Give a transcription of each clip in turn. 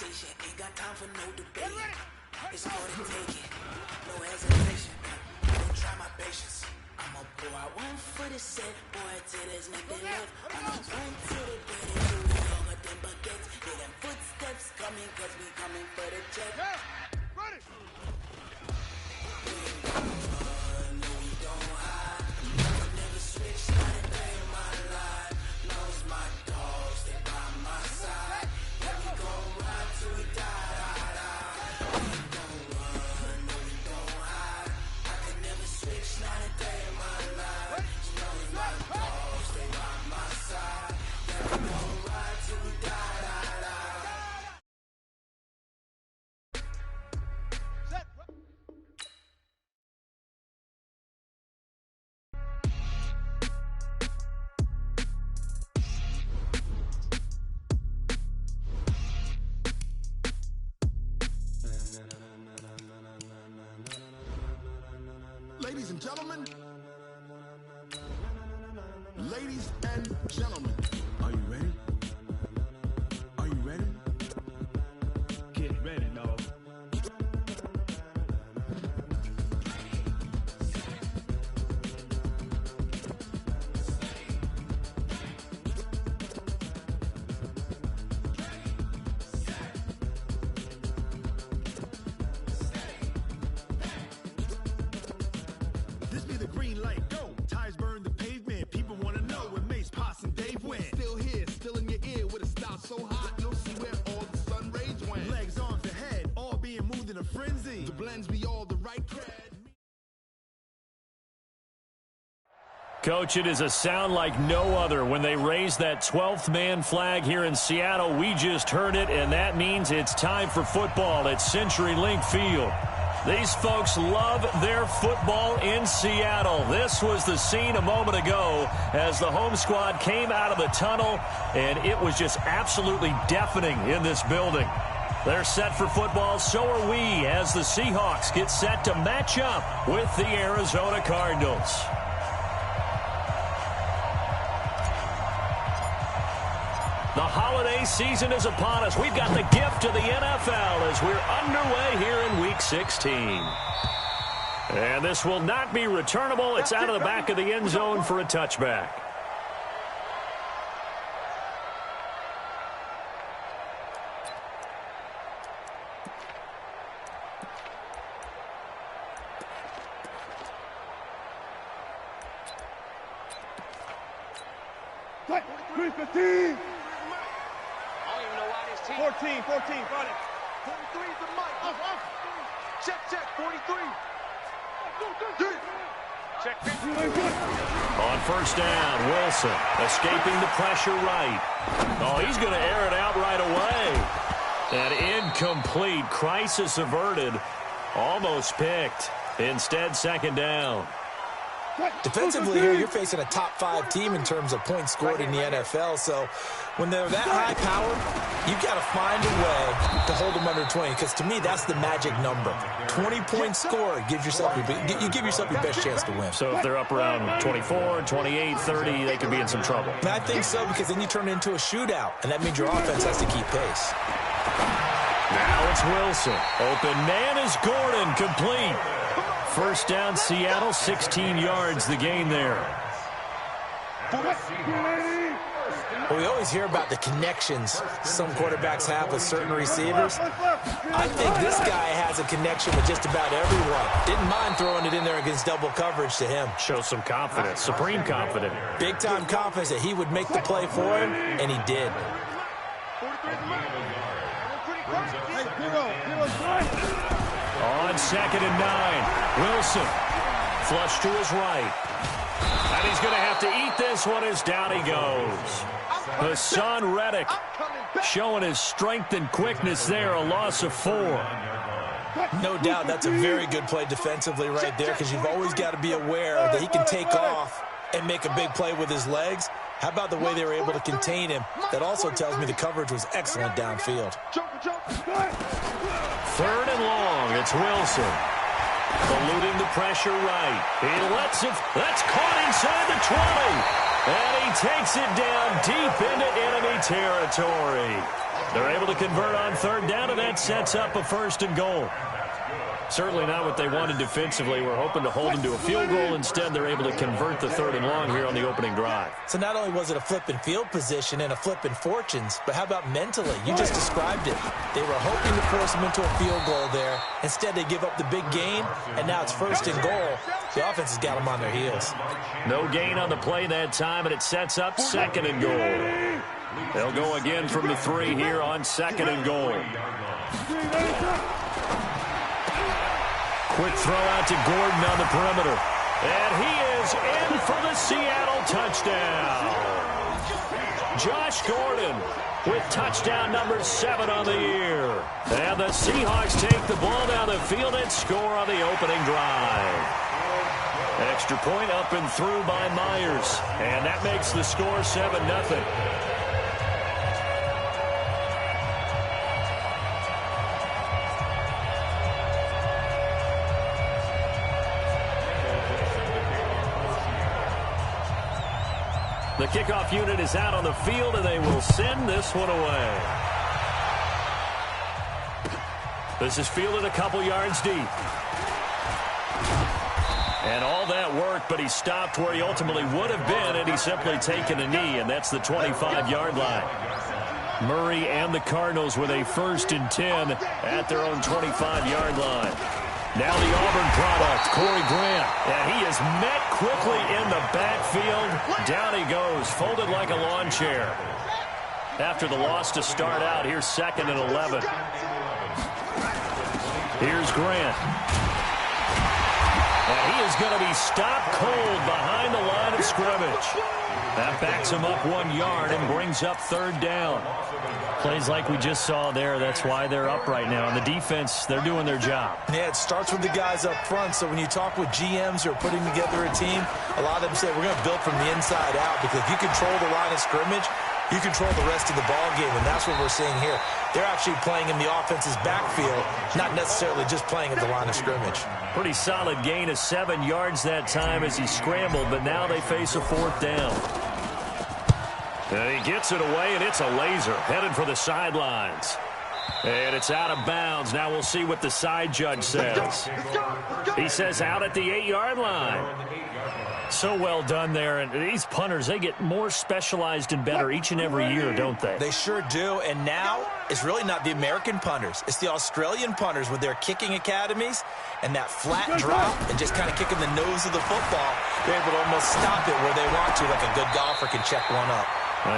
patient, ain't got time for no debate. It's for the taking, no hesitation. Don't try my patience. I'ma pull out one for the set, boy, till there's nothing left. I'ma run to the bed and do it longer than baguettes. Hear them footsteps coming, cause we coming for the check. Ready! No, we don't hide. I've never switched, not a day in my life. Knows my dogs, they by my side. Yeah, we gon' ride till we die. We gon' run, no, we don't hide. I could never switch, not a day in my life. She knows my dogs, they by my side. Yeah, we gon' ride till we die. Ladies and gentlemen, ladies and gentlemen, are you ready? Are you ready? Get ready, dog. This be the green light, go. Tires burn the pavement. People want to know where Mace, Poss, and Dave went. Still here, still in your ear with a style so hot, you'll see where all the sun rays went. Legs, arms, the head, all being moved in a frenzy. The blends be all the right cred. Coach, it is a sound like no other when they raise that 12th man flag here in Seattle. We just heard it, and that means it's time for football at CenturyLink Field. These folks love their football in Seattle. This was the scene a moment ago as the home squad came out of the tunnel, and it was just absolutely deafening in this building. They're set for football, so are we, as the Seahawks get set to match up with the Arizona Cardinals. The holiday season is upon us. We've got the gift of the NFL as we're underway here in Week 16. And this will not be returnable. It's out of the back of the end zone for a touchback. What? 315! 14, got it. 43 is the mic. Check, 43. Check 50. On first down, Wilson escaping the pressure right. Oh, he's going to air it out right away. And incomplete. Crisis averted. Almost picked. Instead, second down. Defensively here, you're facing a top-5 team in terms of points scored in the NFL. So when they're that high-powered, you've got to find a way to hold them under 20. Because to me, that's the magic number. 20-point score gives yourself you give yourself your best chance to win. So if they're up around 24, 28, 30, they could be in some trouble. And I think so, because then you turn it into a shootout, and that means your offense has to keep pace. Now it's Wilson. Open man is Gordon, complete. First down, Seattle, 16 yards the gain there. Well, we always hear about the connections some quarterbacks have with certain receivers. I think this guy has a connection with just about everyone. Didn't mind throwing it in there against double coverage to him. Shows some confidence, supreme confidence. Big-time confidence that he would make the play for him, and he did. On 2nd and 9, Wilson flush to his right. And he's going to have to eat this one as down he goes. Hassan Reddick showing his strength and quickness there, a loss of 4. No doubt that's a very good play defensively right there, because you've always got to be aware that he can take off and make a big play with his legs. How about the way they were able to contain him? That also tells me the coverage was excellent downfield. 3rd and long, it's Wilson. Eluding the pressure right. He lets it. That's caught inside the 20. And he takes it down deep into enemy territory. They're able to convert on third down, and that sets up a 1st and goal. Certainly not what they wanted defensively. We're hoping to hold them to a field goal. Instead, they're able to convert the 3rd and long here on the opening drive. So not only was it a flipping field position and a flipping fortunes, but how about mentally? You just described it. They were hoping to force them into a field goal there. Instead, they give up the big gain, and now it's 1st and goal. The offense has got them on their heels. No gain on the play that time, and it sets up 2nd and goal. They'll go again from the 3 here on 2nd and goal. Quick throw out to Gordon on the perimeter. And he is in for the Seattle touchdown. Josh Gordon with touchdown number 7 on the year. And the Seahawks take the ball down the field and score on the opening drive. Extra point up and through by Myers. And that makes the score 7-0. The kickoff unit is out on the field, and they will send this one away. This is fielded a couple yards deep. And all that work, but he stopped where he ultimately would have been, and he's simply taken a knee, and that's the 25-yard line. Murray and the Cardinals with a 1st and 10 at their own 25-yard line. Now the Auburn product, Corey Grant. And he is met quickly in the backfield. Down he goes, folded like a lawn chair. After the loss to start out, here's 2nd and 11. Here's Grant. And he is going to be stopped cold behind the line of scrimmage. That backs him up 1 yard and brings up 3rd down. Plays like we just saw there. That's why they're up right now. And the defense, they're doing their job. Yeah, it starts with the guys up front. So when you talk with GMs who are putting together a team, a lot of them say we're going to build from the inside out, because if you control the line of scrimmage, you control the rest of the ball game, and that's what we're seeing here. They're actually playing in the offense's backfield, not necessarily just playing at the line of scrimmage. Pretty solid gain of 7 yards that time as he scrambled, but now they face a 4th down. And he gets it away, and it's a laser headed for the sidelines. And it's out of bounds. Now we'll see what the side judge says. He says out at the 8-yard line. So well done there. And these punters, they get more specialized and better each and every year, don't they? They sure do. And now it's really not the American punters. It's the Australian punters with their kicking academies and that flat drop and just kind of kicking the nose of the football. They're able to almost stop it where they want to, like a good golfer can check one up.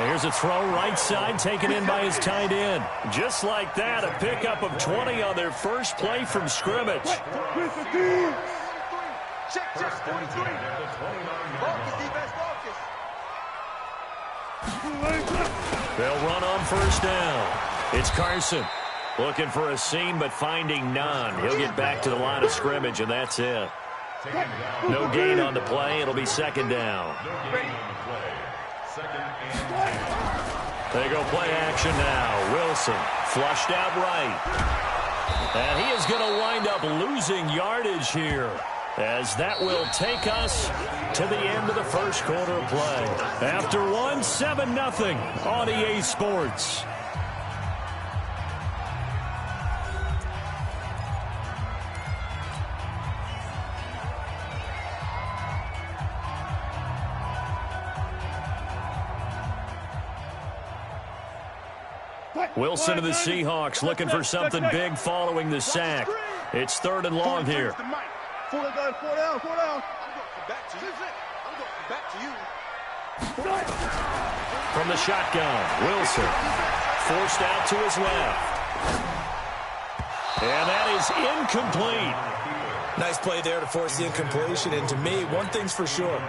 Here's a throw right side, taken in by his tight end. Just like that, a pickup of 20 on their first play from scrimmage. They'll run on 1st down. It's Carson looking for a seam, but finding none. He'll get back to the line of scrimmage, and that's it. No gain on the play. It'll be 2nd down. They go play action now. Wilson flushed out right. And he is going to wind up losing yardage here, as that will take us to the end of the first quarter of play. After 7-0 on EA Sports. Wilson to the Seahawks looking for something big following the sack. It's 3rd and long here. 4 down. I'm going back to you. From the shotgun, Wilson forced out to his left. And that is incomplete. Nice play there to force the incompletion. And to me, one thing's for sure.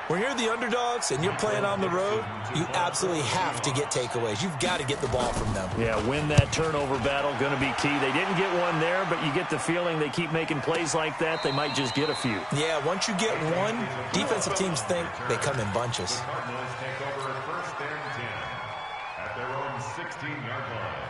When you're the underdogs and you're playing on the road, you absolutely have to get takeaways. You've got to get the ball from them. Yeah, win that turnover battle, going to be key. They didn't get one there, but you get the feeling they keep making plays like that, they might just get a few. Yeah, once you get one, defensive teams think they come in bunches. Cardinals take over 1st and 10 at their own 16-yard line.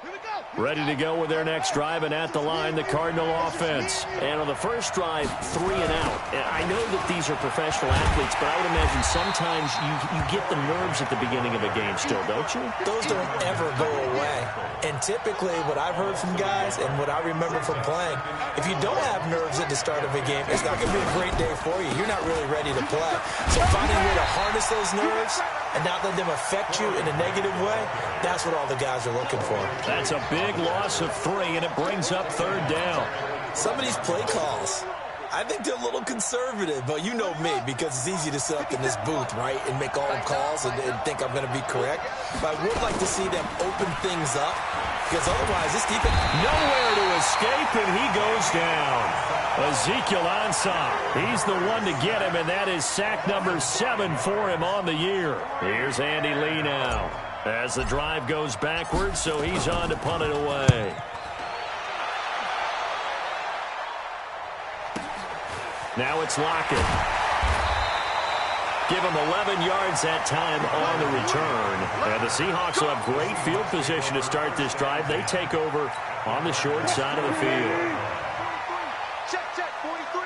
Here we go. Ready to go with their next drive, and at the line, the Cardinal offense. And on the first drive, 3 and out. I know that these are professional athletes, but I would imagine sometimes you get the nerves at the beginning of a game still, don't you? Those don't ever go away. And typically, what I've heard from guys and what I remember from playing, if you don't have nerves at the start of a game, it's not going to be a great day for you. You're not really ready to play. So finding a way to harness those nerves and not let them affect you in a negative way, that's what all the guys are looking for. That's a big loss of 3, and it brings up 3rd down. Some of these play calls, I think they're a little conservative, but you know me, because it's easy to sit up in this booth, right, and make all the calls and think I'm going to be correct. But I would like to see them open things up, because otherwise this defense... Nowhere to escape, and he goes down. Ezekiel Ansah, he's the one to get him, and that is sack number 7 for him on the year. Here's Andy Lee now, as the drive goes backwards, so he's on to punt it away. Now it's Lockett. Give him 11 yards that time on the return. And the Seahawks will have great field position to start this drive. They take over on the short side of the field. Check, 43.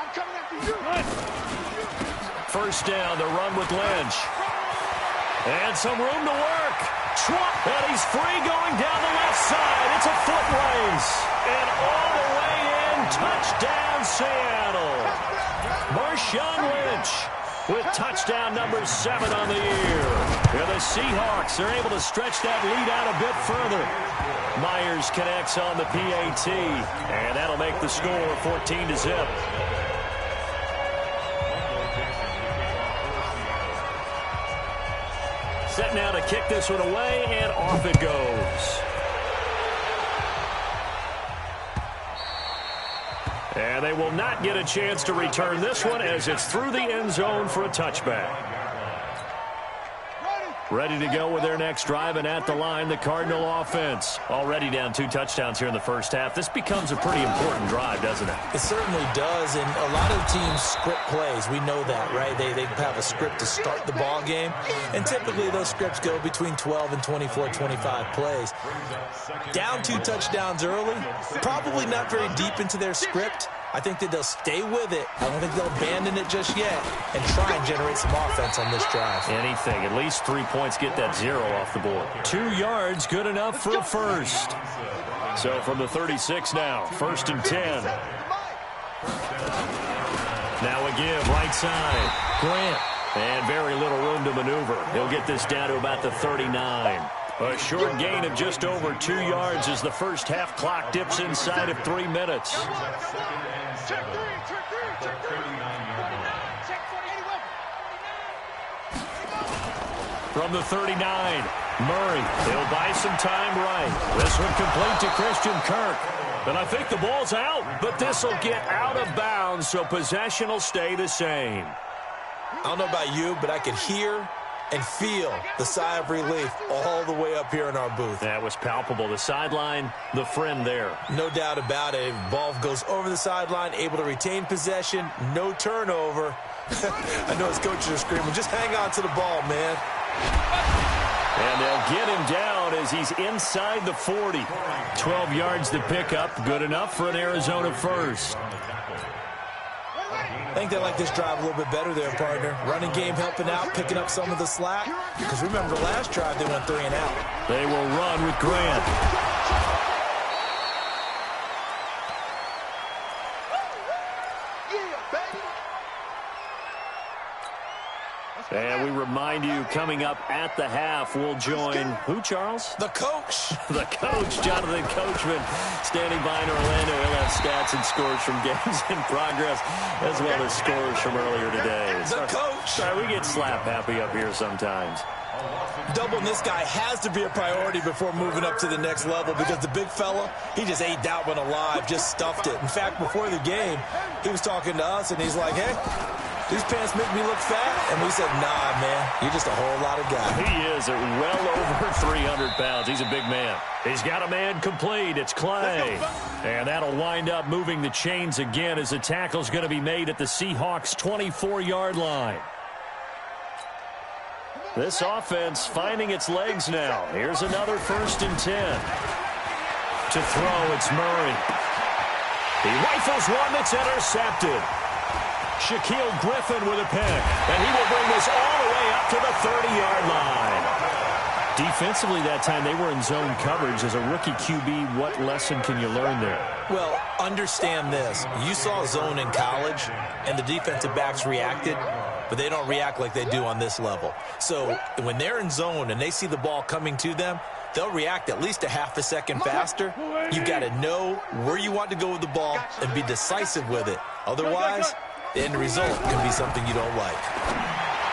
I'm coming after you. First down, the run with Lynch. And some room to work. And he's free going down the left side. It's a foot race. And all the way in, touchdown Seattle. Marshawn Lynch with touchdown number 7 on the year. And the Seahawks are able to stretch that lead out a bit further. Myers connects on the PAT, and that'll make the score 14-0. Set now to kick this one away, and off it goes. And they will not get a chance to return this one as it's through the end zone for a touchback. Ready to go with their next drive, and at the line, the Cardinal offense. Already down 2 touchdowns here in the first half. This becomes a pretty important drive, doesn't it? It certainly does, and a lot of teams script plays. We know that, right? They have a script to start the ball game, and typically those scripts go between 12 and 24, 25 plays. Down 2 touchdowns early, probably not very deep into their script. I think that they'll stay with it. I don't think they'll abandon it just yet and try and generate some offense on this drive. Anything. At least 3 points, get that 0 off the board. 2 yards, good enough for a first. So from the 36 now, 1st and 10. Now a give, right side. Grant. And very little room to maneuver. He'll get this down to about the 39. A short gain of just over 2 yards as the first half clock dips inside of 3 minutes. From the 39, Murray. He'll buy some time right. This one complete to Christian Kirk. And I think the ball's out, but this will get out of bounds, so possession will stay the same. I don't know about you, but I could hear and feel the sigh of relief all the way up here in our booth. That was palpable. The sideline, the friend there. No doubt about it. Ball goes over the sideline, able to retain possession, no turnover. I know his coaches are screaming, just hang on to the ball, man. And they'll get him down as he's inside the 40. 12 yards to pick up. Good enough for an Arizona first. I think they like this drive a little bit better there, partner. Running game helping out, picking up some of the slack. Because remember, the last drive they went 3 and out. They will run with Grant. And we remind you, coming up at the half, we'll join who, Charles? The coach. The coach, Jonathan Coachman, standing by in Orlando. He'll have stats and scores from games in progress, as well as scores from earlier today. The coach. Sorry, we get slap happy up here sometimes. Doubling this guy has to be a priority before moving up to the next level, because the big fella, he just ate that one alive, just stuffed it. In fact, before the game, he was talking to us, and he's like, hey, these pants make me look fat. And we said, nah, man, you're just a whole lot of guy. He is at well over 300 pounds. He's a big man. He's got a man complete. It's Clay. And that'll wind up moving the chains again as the tackle's going to be made at the Seahawks' 24-yard line. This offense finding its legs now. Here's another 1st and 10. To throw, it's Murray. He rifles one that's intercepted. Shaquille Griffin with a pick. And he will bring this all the way up to the 30-yard line. Defensively that time, they were in zone coverage. As a rookie QB, what lesson can you learn there? Well, understand this. You saw zone in college, and the defensive backs reacted, but they don't react like they do on this level. So when they're in zone and they see the ball coming to them, they'll react at least a half a second faster. You've got to know where you want to go with the ball and be decisive with it. Otherwise, the end result can be something you don't like.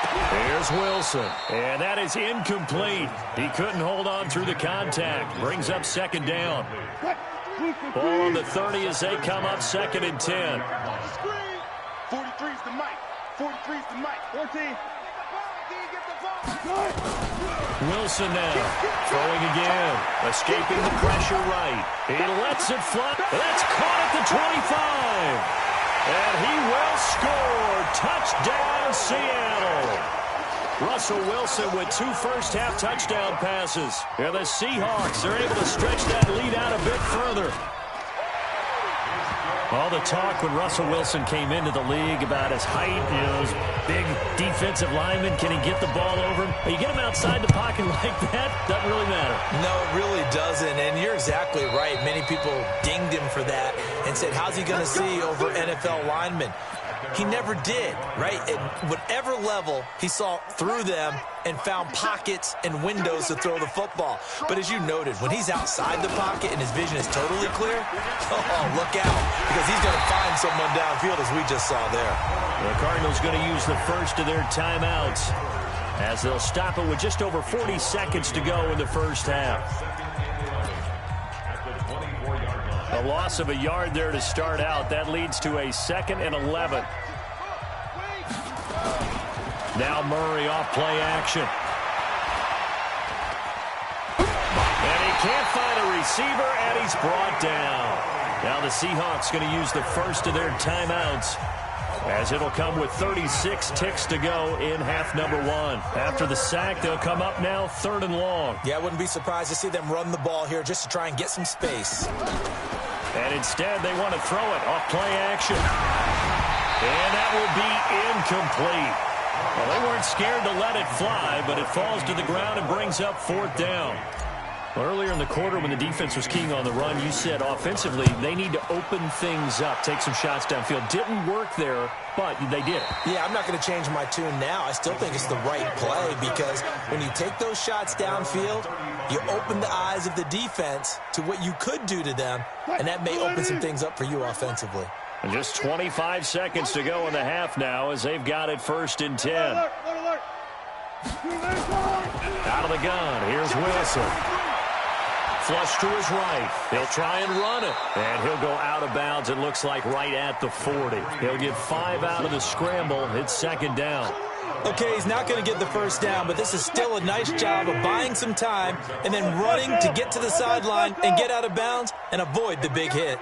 Here's Wilson, and that is incomplete. He couldn't hold on through the contact. Brings up second down. Ball on the 30 as they come up 2nd and 10. 43's the mic. 43's the mic. 14. Wilson now, throwing again, escaping the pressure right. He lets it fly. That's caught at the 25. And he will score. Touchdown, Seattle. Russell Wilson with 2 first-half touchdown passes. And the Seahawks are able to stretch that lead out a bit further. All the talk when Russell Wilson came into the league about his height, his big defensive lineman, can he get the ball over him? You get him outside the pocket like that, doesn't really matter. No, it really doesn't, and you're exactly right. Many people dinged him for that and said, how's he going to see over NFL linemen? He never did, right? At whatever level, he saw through them and found pockets and windows to throw the football. But as you noted, when he's outside the pocket and his vision is totally clear, oh, look out, because he's going to find someone downfield, as we just saw there. The Cardinals going to use the first of their timeouts as they'll stop it with just over 40 seconds to go in the first half. A loss of a yard there to start out. That leads to a 2nd and 11. Now Murray off play action. And he can't find a receiver, and he's brought down. Now the Seahawks going to use the first of their timeouts, as it'll come with 36 ticks to go in half number 1. After the sack, they'll come up now 3rd and long. Yeah, I wouldn't be surprised to see them run the ball here just to try and get some space. And instead, they want to throw it off play action. And that will be incomplete. Well, they weren't scared to let it fly, but it falls to the ground and brings up 4th down. Earlier in the quarter, when the defense was keying on the run, you said offensively they need to open things up, take some shots downfield. Didn't work there, but they did. Yeah, I'm not going to change my tune now. I still think it's the right play, because when you take those shots downfield, you open the eyes of the defense to what you could do to them, and that may open some things up for you offensively. And just 25 seconds to go in the half now as they've got it 1st and 10. Out of the gun, here's Wilson. Flush to his right. He'll try and run it. And he'll go out of bounds, it looks like, right at the 40. He'll get 5 out of the scramble. It's 2nd down. Okay, he's not going to get the first down, but this is still a nice job of buying some time and then running to get to the sideline and get out of bounds and avoid the big hit.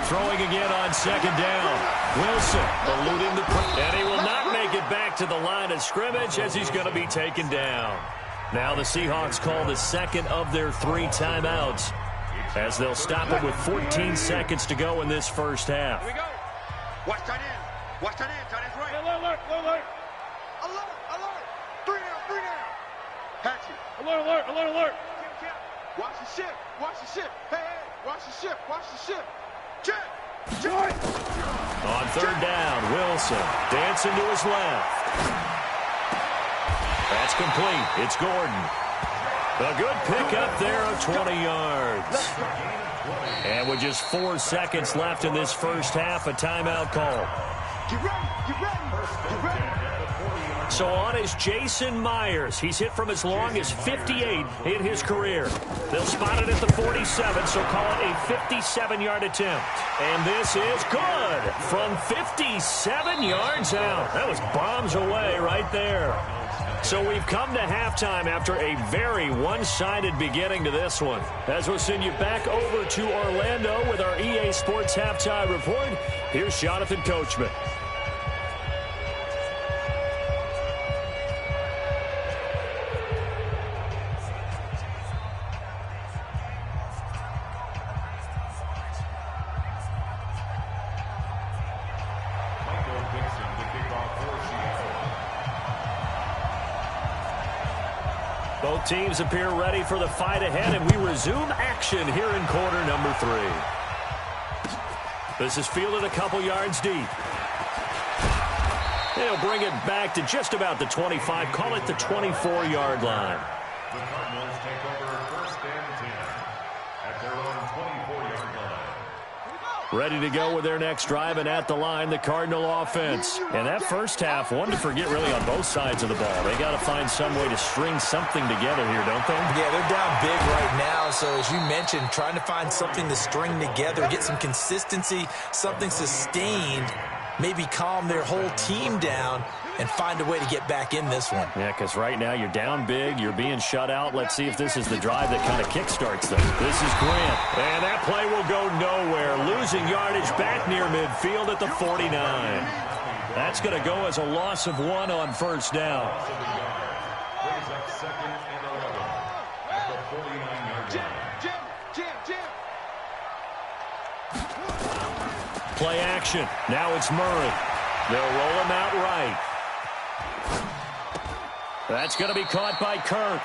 Throwing again on 2nd down. Wilson eluding the pressure. And he will not make it back to the line of scrimmage as he's going to be taken down. Now the Seahawks call the 2nd of their 3 timeouts as they'll stop it with 14 seconds to go in this first half. Here we go. Watch tight end. Watch tight end. Tight end's right. Alert. Alert. Alert. 3 down. Hatchet. Alert. Watch the ship. Hey. Watch the ship. Check. On 3rd down, Wilson dancing to his left. That's complete. It's Gordon. A good pickup there of 20 yards. And with just 4 seconds left in this first half, a timeout call. Get ready. So on is Jason Myers. He's hit from as long as 58 in his career. They'll spot it at the 47, so call it a 57-yard attempt. And this is good from 57 yards out. That was bombs away right there. So we've come to halftime after a very one-sided beginning to this one. As we'll send you back over to Orlando with our EA Sports Halftime Report, here's Jonathan Coachman. Both teams appear ready for the fight ahead, and we resume action here in quarter number 3. This is fielded a couple yards deep. They'll bring it back to just about the 25. Call it the 24-yard line. The Cardinals take over first and 10 at their own 24-yard line. Ready to go with their next drive, and at the line, the Cardinal offense. And that first half, one to forget really on both sides of the ball. They got to find some way to string something together here, don't they? Yeah, they're down big right now, so as you mentioned, trying to find something to string together, get some consistency, something sustained, maybe calm their whole team down and find a way to get back in this one. Yeah, because right now you're down big, you're being shut out. Let's see if this is the drive that kind of kickstarts them. This is Grant, and that play will go nowhere. Losing yardage back near midfield at the 49. That's going to go as a loss of 1 on first down. Brings up second and 11 at the 49-yard line. Play action. Now it's Murray. They'll roll him out right. That's going to be caught by Kirk.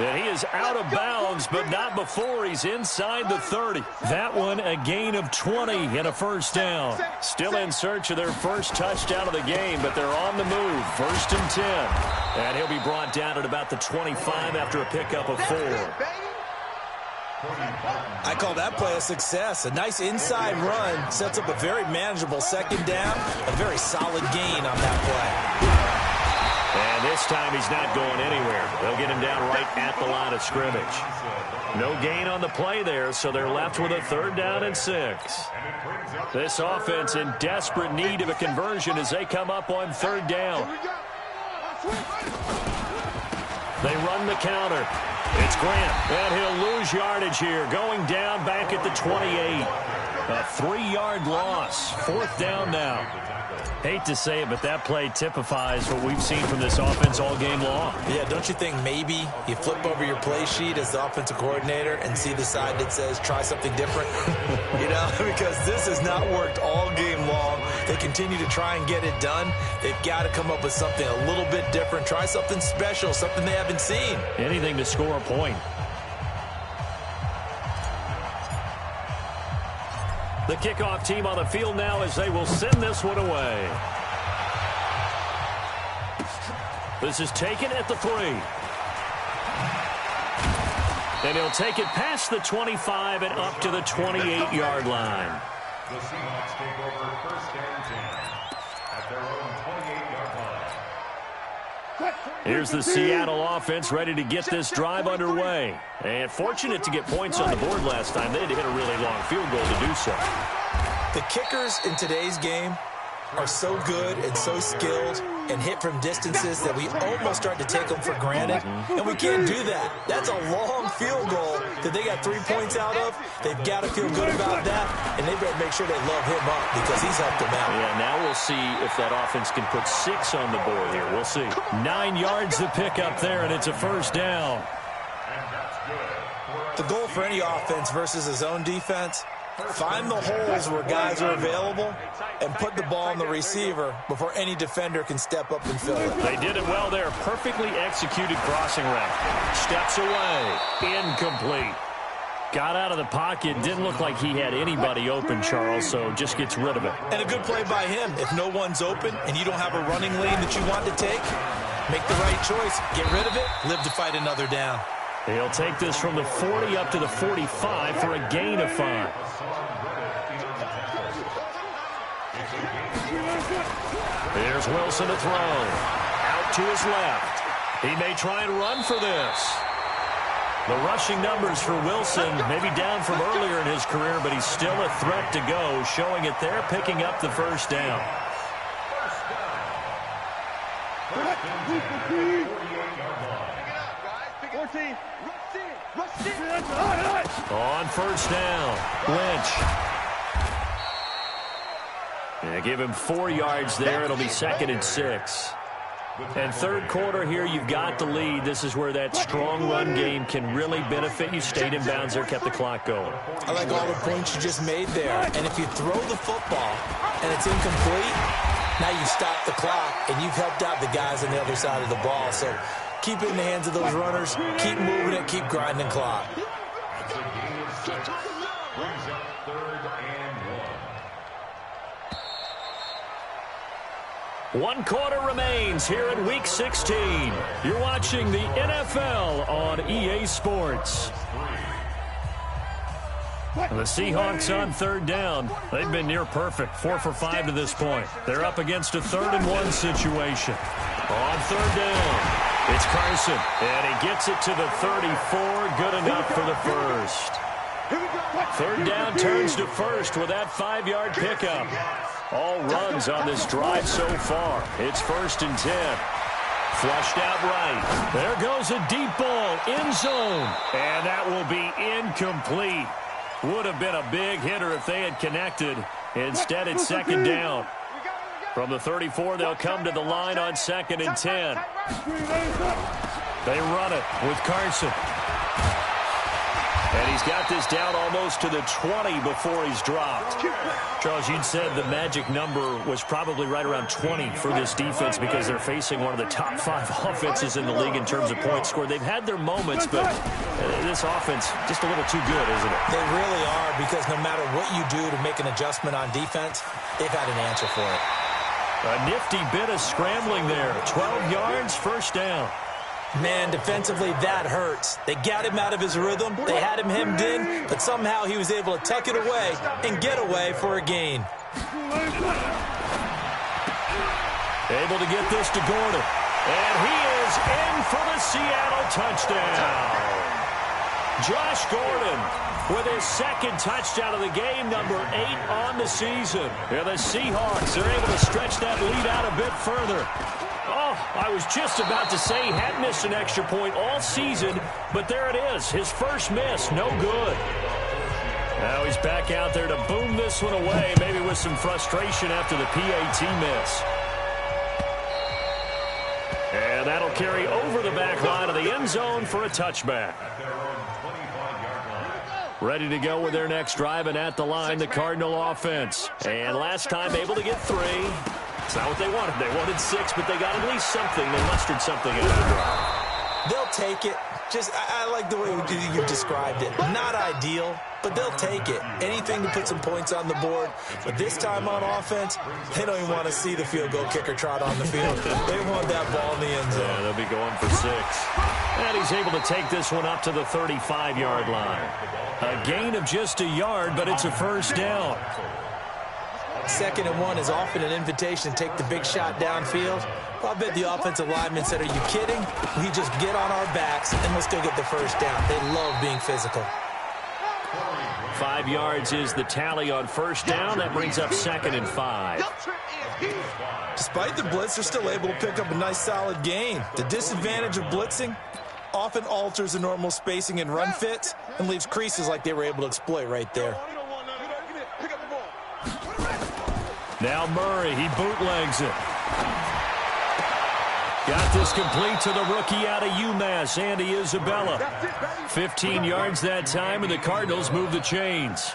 And he is out of bounds, but not before he's inside the 30. That one a gain of 20 and a first down. Still in search of their first touchdown of the game, but they're on the move. First and 10. And he'll be brought down at about the 25 after a pickup of 4. I call that play a success. A nice inside run sets up a very manageable second down. A very solid gain on that play. And this time he's not going anywhere. They'll get him down right at the line of scrimmage. No gain on the play there, so they're left with a 3rd down and 6. This offense in desperate need of a conversion as they come up on 3rd down. They run the counter. It's Grant, and he'll lose yardage here, going down back at the 28. A 3-yard loss. 4th down now. Hate to say it, but that play typifies what we've seen from this offense all game long. Yeah, don't you think maybe you flip over your play sheet as the offensive coordinator and see the side that says try something different? You know, because this has not worked all game long. They continue to try and get it done. They've got to come up with something a little bit different. Try something special, something they haven't seen. Anything to score a point. The kickoff team on the field now as they will send this one away. This is taken at the 3. And he'll take it past the 25 and up to the 28-yard line. The Seahawks take over first and 10 at their own 28-yard line. Here's the Seattle offense ready to get this drive underway. And fortunate to get points on the board last time. They had to hit a really long field goal to do so. The kickers in today's game are so good and so skilled and hit from distances that we almost start to take them for granted. And we can't do that. That's a long field goal that they got 3 points out of. They've got to feel good about that, and they better make sure they love him up because he's helped them out. Yeah, now we'll see if that offense can put 6 on the board here. We'll see. 9 yards to pick up there, and it's a first down. The goal for any offense versus his own defense, find the holes where guys are available and put the ball on the receiver before any defender can step up and fill it. They did it well there. Perfectly executed crossing route. Steps away. Incomplete. Got out of the pocket. Didn't look like he had anybody open, Charles, so just gets rid of it. And a good play by him. If no one's open and you don't have a running lane that you want to take, make the right choice. Get rid of it. Live to fight another down. He'll take this from the 40 up to the 45 for a gain of 5. Here's Wilson to throw. Out to his left. He may try and run for this. The rushing numbers for Wilson maybe down from earlier in his career, but he's still a threat to go, showing it there, picking up the first down. On first down, Lynch. Yeah, give him 4 yards there. It'll be 2nd and 6. And third quarter here, you've got the lead. This is where that strong run game can really benefit you. Stayed in bounds there, kept the clock going. I like all the points you just made there. And if you throw the football and it's incomplete, now you stop the clock and you've helped out the guys on the other side of the ball. So keep it in the hands of those runners. Keep moving it. Keep grinding clock. That's a gain of 6. Brings up 3rd and 1. 1 quarter remains here in Week 16. You're watching the NFL on EA Sports. The Seahawks on 3rd down. They've been near perfect, 4 for 5 to this point. They're up against a 3rd and 1 situation. On 3rd down, it's Carson, and he gets it to the 34. Good enough for the first. 3rd down turns to first with that 5-yard pickup. All runs on this drive so far. It's 1st and 10. Flushed out right. There goes a deep ball, end zone. And that will be incomplete. Would have been a big hitter if they had connected. Instead, it's 2nd down. From the 34, they'll come to the line on 2nd and 10. They run it with Carson. And he's got this down almost to the 20 before he's dropped. Charles, you'd said the magic number was probably right around 20 for this defense because they're facing one of the top 5 offenses in the league in terms of points scored. They've had their moments, but this offense just a little too good, isn't it? They really are, because no matter what you do to make an adjustment on defense, they've had an answer for it. A nifty bit of scrambling there. 12 yards, 1st down. Man, defensively, that hurts. They got him out of his rhythm. They had him hemmed in, but somehow he was able to tuck it away and get away for a gain. Able to get this to Gordon. And he is in for the Seattle touchdown. Josh Gordon with his 2nd touchdown of the game, number 8 on the season. And the Seahawks are able to stretch that lead out a bit further. Oh, I was just about to say he had missed an extra point all season, but there it is. His first miss, no good. Now he's back out there to boom this one away, maybe with some frustration after the PAT miss. And that'll carry over the back line of the end zone for a touchback. Ready to go with their next drive, and at the line, the Cardinal offense. And last time able to get 3. It's not what they wanted. They wanted 6, but they got at least something. They mustered something out of the drive. They'll take it. I like the way you described it. Not ideal, but they'll take it. Anything to put some points on the board. But this time on offense, they don't even want to see the field goal kicker trot on the field. They want that ball in the end zone. Yeah, they'll be going for 6. And he's able to take this one up to the 35-yard line. A gain of just a yard, but it's a 1st down. 2nd and 1 is often an invitation to take the big shot downfield. Well, I bet the offensive lineman said, are you kidding? We just get on our backs and let's go get the 1st down. They love being physical. 5 yards is the tally on 1st down. That brings up 2nd and 5. Despite the blitz, they're still able to pick up a nice solid gain. The disadvantage of blitzing often alters the normal spacing and run fits and leaves creases like they were able to exploit right there. Now Murray, he bootlegs it. Got this complete to the rookie out of UMass, Andy Isabella. 15 yards that time, and the Cardinals move the chains.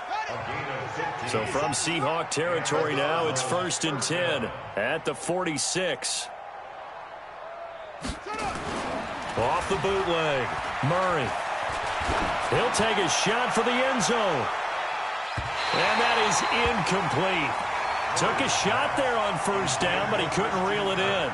So from Seahawk territory now, it's 1st and 10 at the 46. Off the bootleg, Murray. He'll take a shot for the end zone. And that is incomplete. Took a shot there on 1st down, but he couldn't reel it in.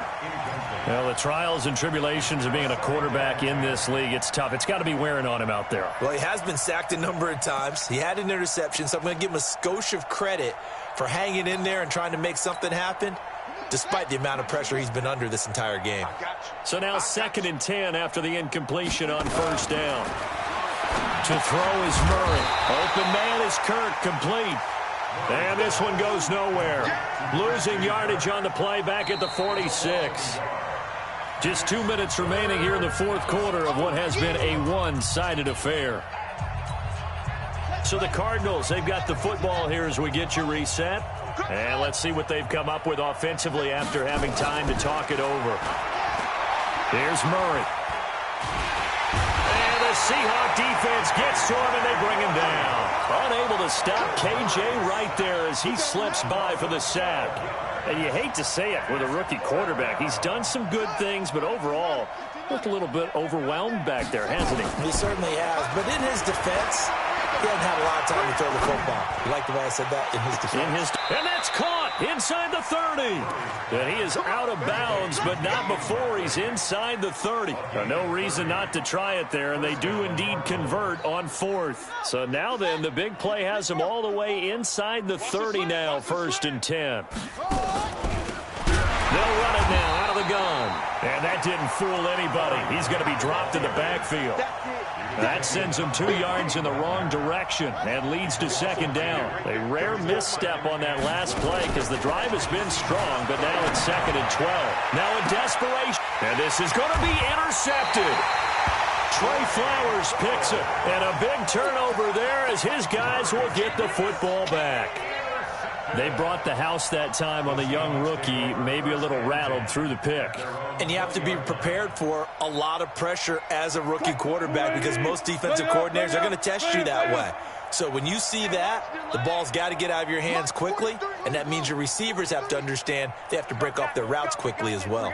Well, the trials and tribulations of being a quarterback in this league, it's tough. It's got to be wearing on him out there. Well, he has been sacked a number of times. He had an interception, so I'm going to give him a skosh of credit for hanging in there and trying to make something happen, despite the amount of pressure he's been under this entire game. So now 2nd and 10 after the incompletion on 1st down. To throw is Murray. Open man is Kirk, complete. And this one goes nowhere. Losing yardage on the play back at the 46. Just 2 minutes remaining here in the 4th quarter of what has been a one-sided affair. So the Cardinals, they've got the football here as we get you reset. And let's see what they've come up with offensively after having time to talk it over. Here's Murray. And the Seahawk defense gets to him, and they bring him down. Unable to stop KJ right there as he slips by for the sack. And you hate to say it with a rookie quarterback. He's done some good things, but overall, looked a little bit overwhelmed back there, hasn't he? He certainly has. But in his defense, he hasn't had a lot of time to throw the football. You like the way I said that? In his defense. And that's caught inside the 30. And he is out of bounds, but not before he's inside the 30. No reason not to try it there, and they do indeed convert on 4th. So now then, the big play has him all the way inside the 30 now, 1st and 10. They'll run it now out of the gun. And that didn't fool anybody. He's going to be dropped in the backfield. That sends him 2 yards in the wrong direction and leads to 2nd down. A rare misstep on that last play because the drive has been strong, but now it's 2nd and 12. Now in desperation. And this is going to be intercepted. Trey Flowers picks it. And a big turnover there as his guys will get the football back. They brought the house that time on the young rookie, maybe a little rattled through the pick. And you have to be prepared for a lot of pressure as a rookie quarterback because most defensive coordinators are going to test you that way. So when you see that, the ball's got to get out of your hands quickly, and that means your receivers have to understand they have to break off their routes quickly as well.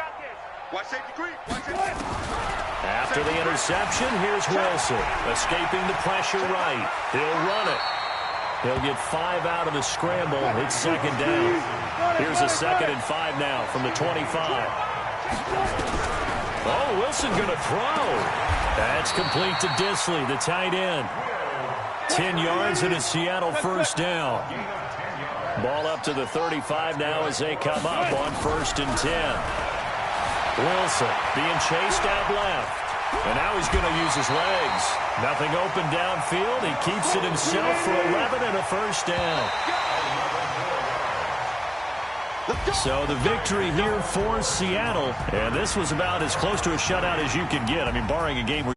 After the interception, here's Wilson, escaping the pressure right. He'll run it. He'll get 5 out of the scramble. It's 2nd down. Here's a 2nd and 5 now from the 25. Oh, Wilson going to throw. That's complete to Disley, the tight end. 10 yards and a Seattle 1st down. Ball up to the 35 now as they come up on 1st and 10. Wilson being chased out left. And now he's going to use his legs. Nothing open downfield. He keeps it himself for 11 and a 1st down. So the victory here for Seattle. And this was about as close to a shutout as you can get. I mean, barring a game where